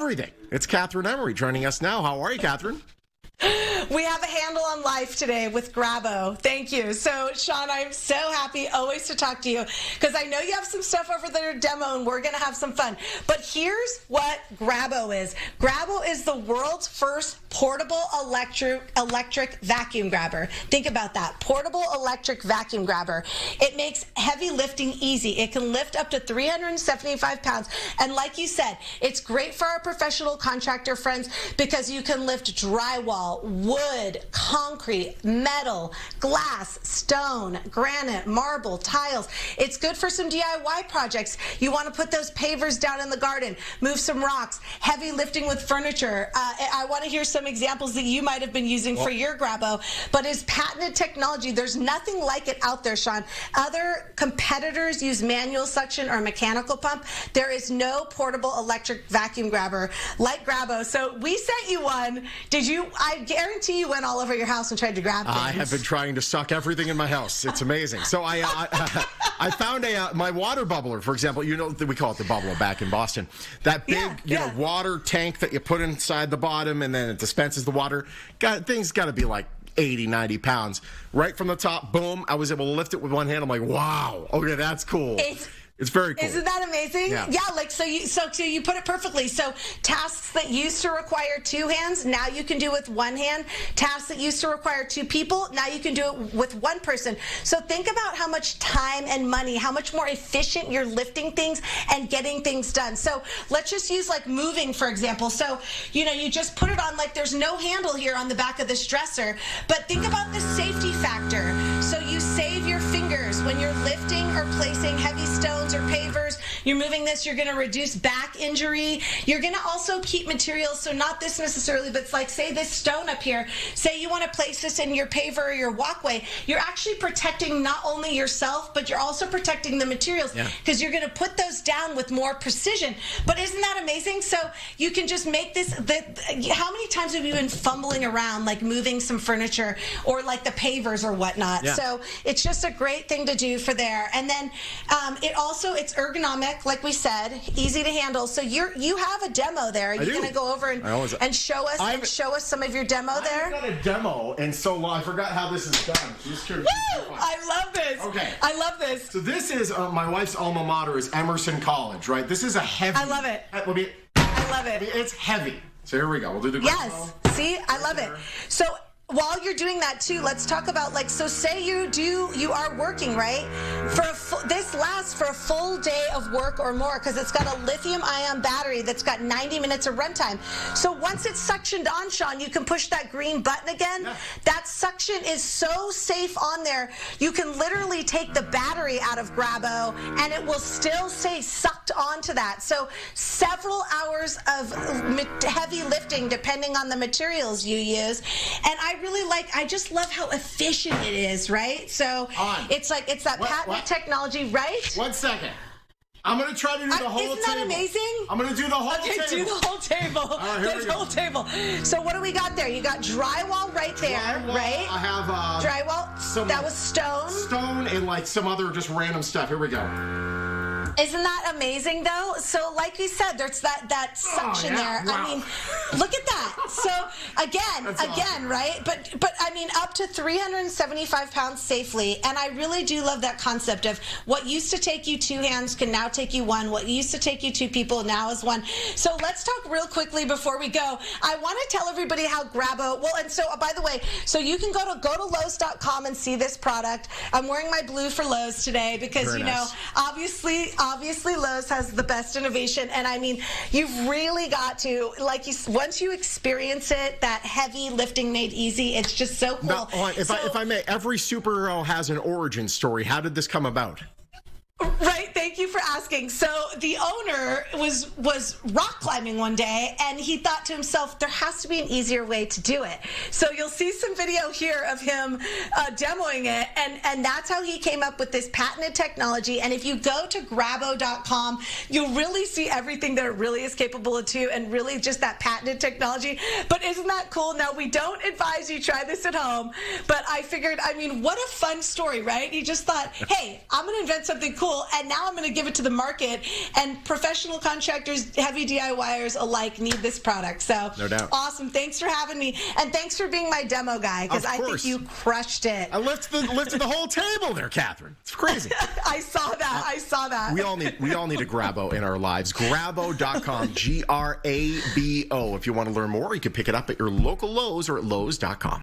everything. It's Kathryn Emery joining us now. How are you, Kathryn? We have a handle on life today with Grabo. Thank you. So, Sean, I'm so happy always to talk to you because I know you have some stuff over there to demo and we're going to have some fun. But here's what Grabo is. Grabo is the world's first portable electric vacuum grabber. Think about that. Portable electric vacuum grabber. It makes heavy lifting easy. It can lift up to 375 pounds. And like you said, it's great for our professional contractor friends because you can lift drywall, wood, concrete, metal, glass, stone, granite, marble, tiles. It's good for some DIY projects. You want to put those pavers down in the garden, move some rocks, heavy lifting with furniture. I want to hear some examples that you might have been using for your Grabo, but it's patented technology. There's nothing like it out there, Sean. Other competitors use manual suction or mechanical pump. There is no portable electric vacuum grabber like Grabo. So we sent you one. Did you? I guarantee you went all over your house and tried to grab things. I have been trying to suck everything in my house. It's amazing. So I found my water bubbler, for example. You know, we call it the bubbler back in Boston. That big, you know, water tank that you put inside the bottom and then it dispenses the water. Things got to be like 80, 90 pounds. Right from the top, boom, I was able to lift it with one hand. I'm like, wow, okay, that's cool. It's very cool. Isn't that amazing? Yeah. Like so you put it perfectly. So tasks that used to require two hands, now you can do with one hand. Tasks that used to require two people, now you can do it with one person. So think about how much time and money, how much more efficient you're lifting things and getting things done. So let's just use like moving, for example. So, you know, you just put it on, like there's no handle here on the back of this dresser, but think about the safety factor. So you save your fingers when you're lifting or placing heavy stones or pavers. You're moving this, you're going to reduce back injury. You're going to also keep materials, so not this necessarily, but it's like, say this stone up here, say you want to place this in your paver or your walkway, you're actually protecting not only yourself, but you're also protecting the materials because you're going to put those down with more precision. But isn't that amazing? So you can just make this, how many times have you been fumbling around, like moving some furniture or like the pavers or whatnot? Yeah. So it's just a great thing to do for there. And then it's ergonomic, like we said, easy to handle. So you have a demo there. Are you going to go over and show us some of your demo there? I've got a demo, and so I forgot how this is done. Woo! I love this. Okay. I love this. So this is my wife's alma mater is Emerson College, right? This is a heavy. I love it. I love it. It's heavy. So here we go. We'll do the yes. See, I love it. So while you're doing that too, let's talk about so say you are working, right? This lasts for a full day of work or more because it's got a lithium-ion battery that's got 90 minutes of runtime. So once it's suctioned on, Sean, you can push that green button again. Yeah. That suction is so safe on there. You can literally take the battery out of Grabo and it will still stay sucked onto that. So several hours of heavy lifting depending on the materials you use. And I just love how efficient it is, right? So it's that patent technology, right? 1 second. I'm going to try to do the whole table. Isn't that amazing? I'm going to do the whole table. Okay, do the whole table. All right, the whole table. So what do we got there? You got drywall right there, right? I have drywall. That was stone. Stone and like some other just random stuff. Here we go. Isn't that amazing, though? So, like you said, there's that suction there. Wow. I mean, look at that. So, again, awesome. Right? But I mean, up to 375 pounds safely. And I really do love that concept of what used to take you two hands can now take you one. What used to take you two people now is one. So, let's talk real quickly before we go. I want to tell everybody how Grabo. Well, and so by the way, so you can go to Lowe's.com and see this product. I'm wearing my blue for Lowe's today because Very nice. Obviously Lowe's has the best innovation, and I mean, you've really got to, once you experience it, that heavy lifting made easy, it's just so cool. Now, if I may, every superhero has an origin story. How did this come about? Right, thank you for asking. So the owner was rock climbing one day, and he thought to himself, there has to be an easier way to do it. So you'll see some video here of him demoing it, and that's how he came up with this patented technology. And if you go to Grabo.com, you'll really see everything that it really is capable of too, and really just that patented technology. But isn't that cool? Now, we don't advise you try this at home, but I figured, I mean, what a fun story, right? He just thought, hey, I'm going to invent something cool, and now I'm going to give it to the market. And professional contractors, heavy DIYers alike need this product. So no doubt. Awesome. Thanks for having me. And thanks for being my demo guy, because I think you crushed it. I lifted the whole table there, Kathryn. It's crazy. I saw that. We all need a Grabo in our lives. Grabo.com, Grabo. If you want to learn more, you can pick it up at your local Lowe's or at Lowe's.com.